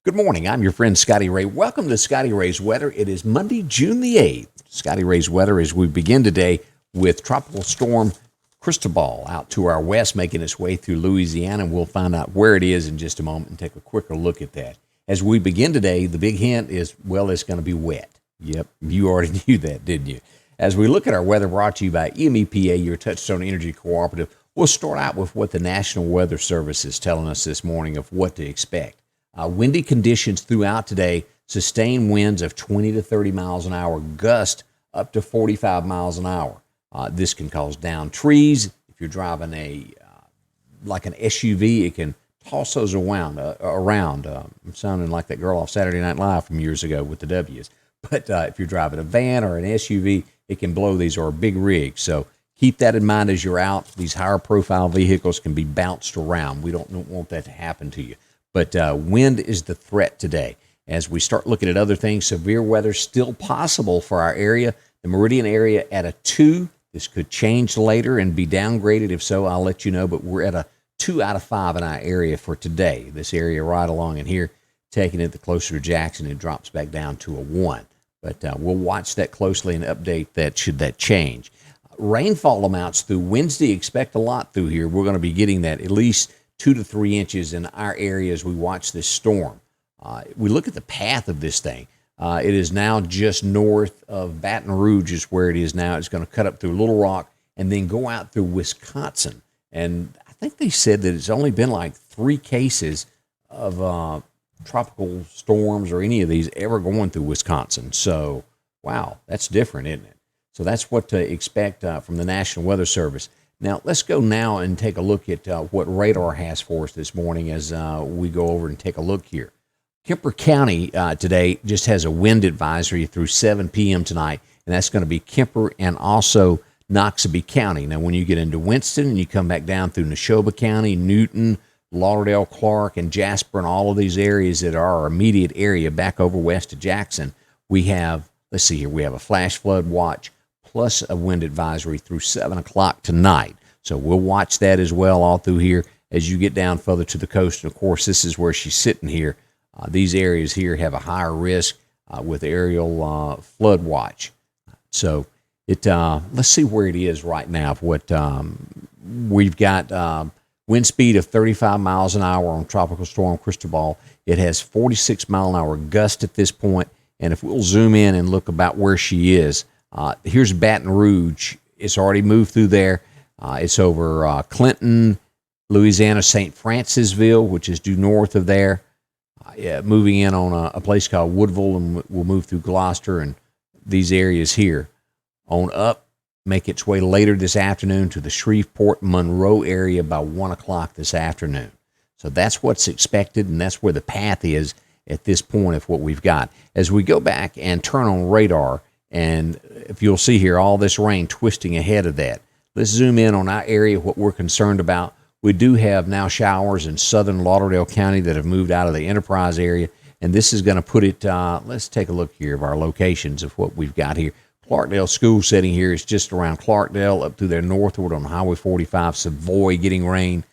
Good morning. I'm your friend Scotty Ray. Welcome to Scotty Ray's Weather. It is Monday, June the 8th. Scotty Ray's Weather as we begin today with Tropical Storm Cristobal out to our west, making its way through Louisiana. And we'll find out where it is in just a moment and take a quicker look at that. As we begin today, the big hint is, well, it's going to be wet. Yep, you already knew that, didn't you? As we look at our weather brought to you by EMEPA, your Touchstone Energy Cooperative, we'll start out with what the National Weather Service is telling us this morning of what to expect. Windy conditions throughout today, sustained winds of 20 to 30 miles an hour, gust up to 45 miles an hour. This can cause downed trees. If you're driving like an SUV, it can toss those around. I'm sounding like that girl off Saturday Night Live from years ago with the W's. But if you're driving a van or an SUV, it can blow these, or a big rig. So keep that in mind as you're out. These higher profile vehicles can be bounced around. We don't want that to happen to you. But wind is the threat today. As we start looking at other things, severe weather still possible for our area. The Meridian area at a 2. This could change later and be downgraded. If so, I'll let you know. But we're at a 2 out of 5 in our area for today. This area right along in here, taking it the closer to Jackson, it drops back down to a 1. But we'll watch that closely and update that should that change. Rainfall amounts through Wednesday, expect a lot through here. We're going to be getting that at least 2 to 3 inches in our area as we watch this storm. We look at the path of this thing. It is now just north of Baton Rouge is where it is now. It's going to cut up through Little Rock and then go out through Wisconsin. And I think they said that it's only been like 3 cases of tropical storms or any of these ever going through Wisconsin. So, wow, that's different, isn't it? So that's what to expect from the National Weather Service. Now, let's go now and take a look at what radar has for us this morning as we go over and take a look here. Kemper County today just has a wind advisory through 7 p.m. tonight, and that's going to be Kemper and also Noxubee County. Now, when you get into Winston and you come back down through Neshoba County, Newton, Lauderdale, Clark, and Jasper, and all of these areas that are our immediate area back over west to Jackson, we have, let's see here, we have a flash flood watch plus a wind advisory through 7 o'clock tonight. So we'll watch that as well all through here as you get down further to the coast. And, of course, this is where she's sitting here. These areas here have a higher risk with aerial flood watch. So let's see where it is right now. What we've got wind speed of 35 miles an hour on Tropical Storm Cristobal. It has 46 mile an hour gust at this point. And if we'll zoom in and look about where she is, here's Baton Rouge. It's already moved through there. It's over Clinton, Louisiana, St. Francisville, which is due north of there. Moving in on a place called Woodville, and we'll move through Gloucester and these areas here. On up, make its way later this afternoon to the Shreveport, Monroe area by 1 o'clock this afternoon. So that's what's expected, and that's where the path is at this point of what we've got. As we go back and turn on radar, and if you'll see here, all this rain twisting ahead of that. Let's zoom in on our area, what we're concerned about. We do have now showers in southern Lauderdale County that have moved out of the Enterprise area, and this is going to put it, let's take a look here of our locations of what we've got here. Clarkdale school setting here is just around Clarkdale up through there northward on Highway 45, Savoy getting rain,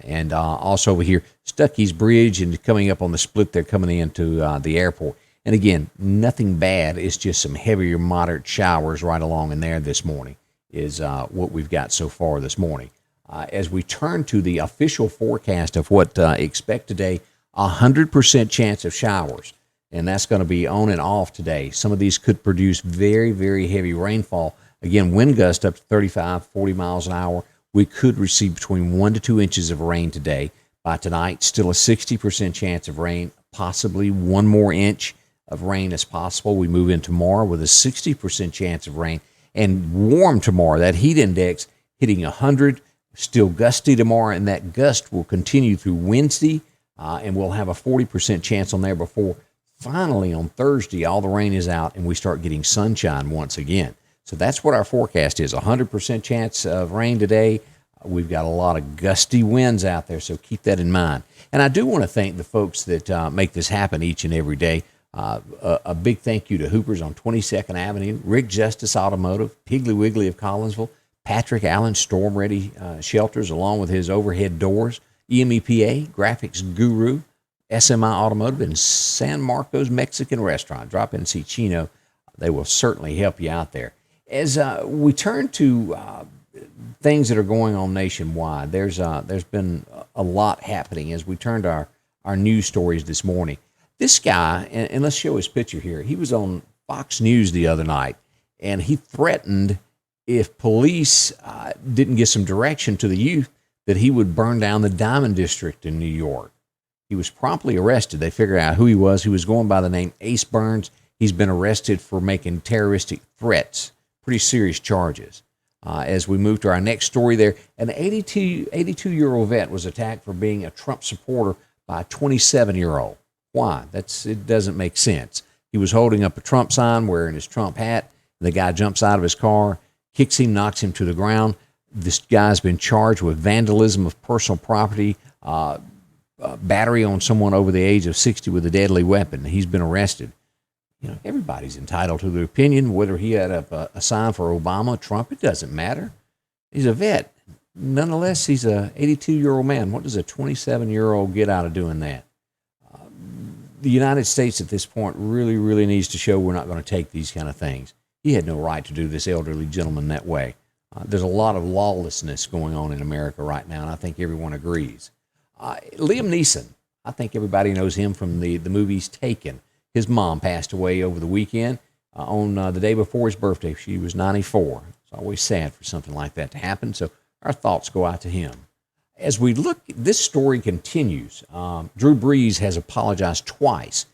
and also over here, Stuckey's Bridge, and coming up on the split there coming into the airport. And again, nothing bad. It's just some heavier, moderate showers right along in there this morning is what we've got so far this morning. As we turn to the official forecast of what expect today, 100% chance of showers. And that's going to be on and off today. Some of these could produce very, very heavy rainfall. Again, wind gust up to 35, 40 miles an hour. We could receive between 1 to 2 inches of rain today. By tonight, still a 60% chance of rain, possibly 1 more inch of rain as possible. We move in tomorrow with a 60% chance of rain, and warm tomorrow. That heat index hitting 100, still gusty tomorrow, and that gust will continue through Wednesday, and we'll have a 40% chance on there before finally on Thursday all the rain is out and we start getting sunshine once again. So that's what our forecast is, 100% chance of rain today. We've got a lot of gusty winds out there, so keep that in mind. And I do want to thank the folks that make this happen each and every day. A big thank you to Hoopers on 22nd Avenue, Rick Justice Automotive, Piggly Wiggly of Collinsville, Patrick Allen Storm Ready Shelters, along with his overhead doors, EMEPA, Graphics Guru, SMI Automotive in San Marcos Mexican Restaurant. Drop in and see Chino. They will certainly help you out there. As we turn to things that are going on nationwide, there's been a lot happening as we turn to our news stories this morning. This guy, and let's show his picture here, he was on Fox News the other night, and he threatened if police didn't get some direction to the youth that he would burn down the Diamond District in New York. He was promptly arrested. They figured out who he was. He was going by the name Ace Burns. He's been arrested for making terroristic threats, pretty serious charges. As we move to our next story there, an 82-year-old vet was attacked for being a Trump supporter by a 27-year-old. Why? It doesn't make sense. He was holding up a Trump sign, wearing his Trump hat. The guy jumps out of his car, kicks him, knocks him to the ground. This guy's been charged with vandalism of personal property, battery on someone over the age of 60 with a deadly weapon. He's been arrested. You know, everybody's entitled to their opinion, whether he had a sign for Obama, Trump, it doesn't matter. He's a vet. Nonetheless, he's a 82-year-old man. What does a 27-year-old get out of doing that? The United States at this point really, really needs to show we're not going to take these kind of things. He had no right to do this elderly gentleman that way. There's a lot of lawlessness going on in America right now, and I think everyone agrees. Liam Neeson, I think everybody knows him from the movies Taken. His mom passed away over the weekend on the day before his birthday. She was 94. It's always sad for something like that to happen, so our thoughts go out to him. As we look, this story continues. Drew Brees has apologized twice.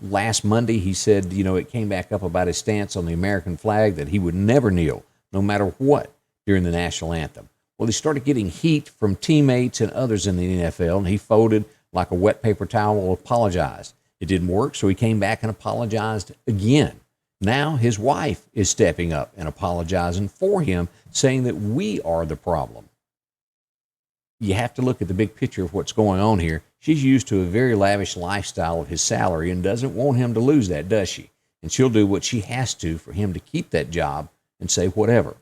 Last Monday, he said, it came back up about his stance on the American flag, that he would never kneel, no matter what, during the national anthem. Well, he started getting heat from teammates and others in the NFL, and he folded like a wet paper towel, apologized. It didn't work, so he came back and apologized again. Now his wife is stepping up and apologizing for him, saying that we are the problem. You have to look at the big picture of what's going on here. She's used to a very lavish lifestyle of his salary and doesn't want him to lose that, does she? And she'll do what she has to for him to keep that job and say whatever.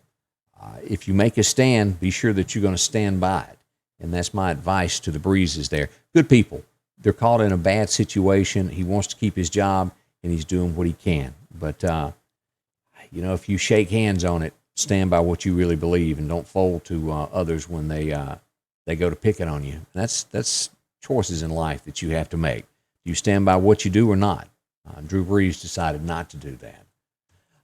If you make a stand, be sure that you're going to stand by it. And that's my advice to the Breezes there. Good people. They're caught in a bad situation. He wants to keep his job, and he's doing what he can. But, if you shake hands on it, stand by what you really believe and don't fold to others when they go to picking on you. That's choices in life that you have to make. Do you stand by what you do or not? Drew Brees decided not to do that.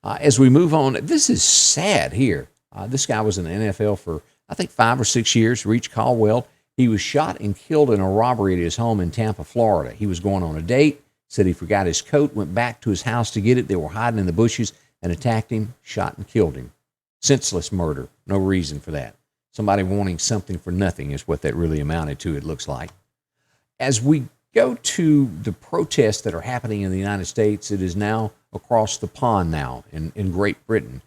As we move on, this is sad here. This guy was in the NFL for, I think, 5 or 6 years, Reach Caldwell. He was shot and killed in a robbery at his home in Tampa, Florida. He was going on a date, said he forgot his coat, went back to his house to get it. They were hiding in the bushes and attacked him, shot and killed him. Senseless murder. No reason for that. Somebody wanting something for nothing is what that really amounted to, it looks like. As we go to the protests that are happening in the United States, it is now across the pond now in Great Britain.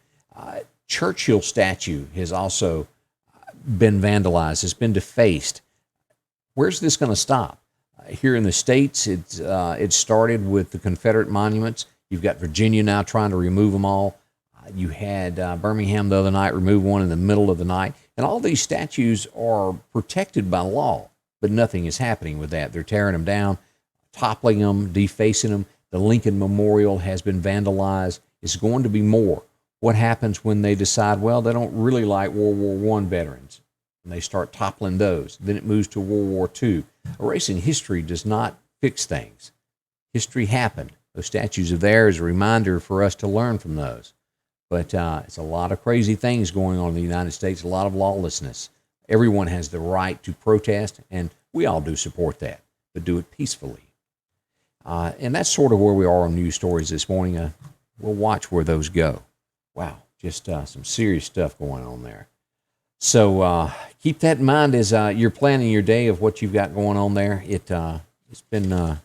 Churchill statue has also been vandalized, has been defaced. Where's this going to stop? Here in the States, it started with the Confederate monuments. You've got Virginia now trying to remove them all. You had Birmingham the other night remove one in the middle of the night. And all these statues are protected by law, but nothing is happening with that. They're tearing them down, toppling them, defacing them. The Lincoln Memorial has been vandalized. It's going to be more. What happens when they decide, well, they don't really like World War I veterans, and they start toppling those? Then it moves to World War II. Erasing history does not fix things. History happened. Those statues are there as a reminder for us to learn from those. But it's a lot of crazy things going on in the United States, a lot of lawlessness. Everyone has the right to protest, and we all do support that, but do it peacefully. And that's sort of where we are on news stories this morning. We'll watch where those go. Wow, just some serious stuff going on there. So keep that in mind as you're planning your day of what you've got going on there. It's been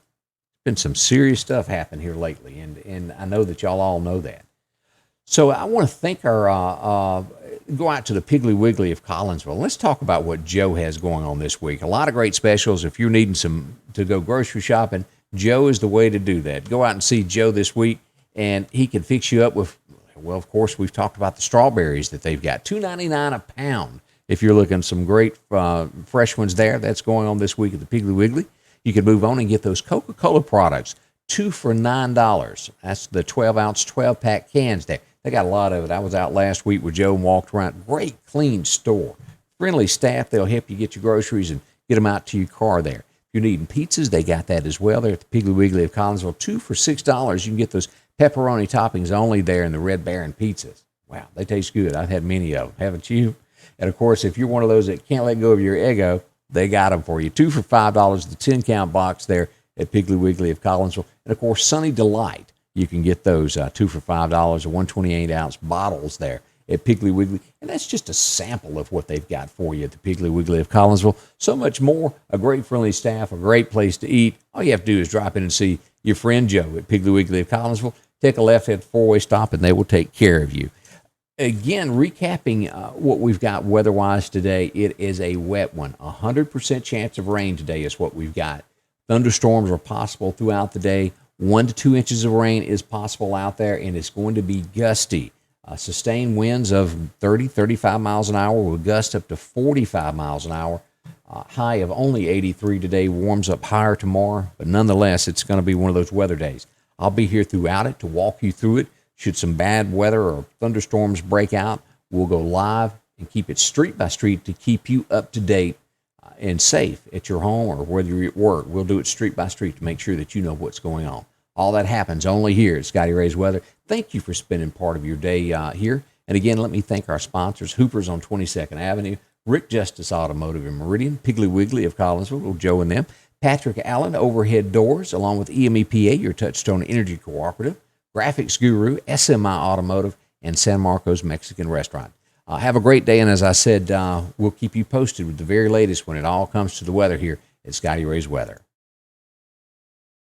some serious stuff happen here lately, and I know that y'all all know that. So I want to thank our go out to the Piggly Wiggly of Collinsville. Let's talk about what Joe has going on this week. A lot of great specials. If you're needing to go grocery shopping, Joe is the way to do that. Go out and see Joe this week, and he can fix you up with, well, of course, we've talked about the strawberries that they've got. $2.99 a pound. If you're looking some great fresh ones there, that's going on this week at the Piggly Wiggly. You can move on and get those Coca-Cola products, 2 for $9. That's the 12-ounce, 12-pack cans there. They got a lot of it. I was out last week with Joe and walked around. Great, clean store. Friendly staff. They'll help you get your groceries and get them out to your car there. If you're needing pizzas, they got that as well. They're at the Piggly Wiggly of Collinsville. 2 for $6. You can get those pepperoni toppings only there in the Red Baron pizzas. Wow, they taste good. I've had many of them, haven't you? And, of course, if you're one of those that can't let go of your Eggo, they got them for you. 2 for $5, the 10-count box there at Piggly Wiggly of Collinsville. And, of course, Sunny Delight. You can get those 2 for $5, the 128-ounce bottles there at Piggly Wiggly. And that's just a sample of what they've got for you at the Piggly Wiggly of Collinsville. So much more, a great friendly staff, a great place to eat. All you have to do is drop in and see your friend Joe at Piggly Wiggly of Collinsville. Take a left at the four-way stop, and they will take care of you. Again, recapping what we've got weather-wise today, it is a wet one. 100% chance of rain today is what we've got. Thunderstorms are possible throughout the day. 1 to 2 inches of rain is possible out there, and it's going to be gusty. Sustained winds of 30, 35 miles an hour will gust up to 45 miles an hour. High of only 83 today, warms up higher tomorrow, but nonetheless, it's going to be one of those weather days. I'll be here throughout it to walk you through it. Should some bad weather or thunderstorms break out, we'll go live and keep it street by street to keep you up to date and safe at your home or whether you're at work. We'll do it street by street to make sure that you know what's going on. All that happens only here at Scotty Ray's Weather. Thank you for spending part of your day here. And again, let me thank our sponsors, Hooper's on 22nd Avenue, Rick Justice Automotive in Meridian, Piggly Wiggly of Collinsville, Joe and them, Patrick Allen, Overhead Doors, along with EMEPA, your Touchstone Energy Cooperative, Graphics Guru, SMI Automotive, and San Marcos Mexican Restaurant. Have a great day, and as I said, we'll keep you posted with the very latest when it all comes to the weather here at Scotty Ray's Weather.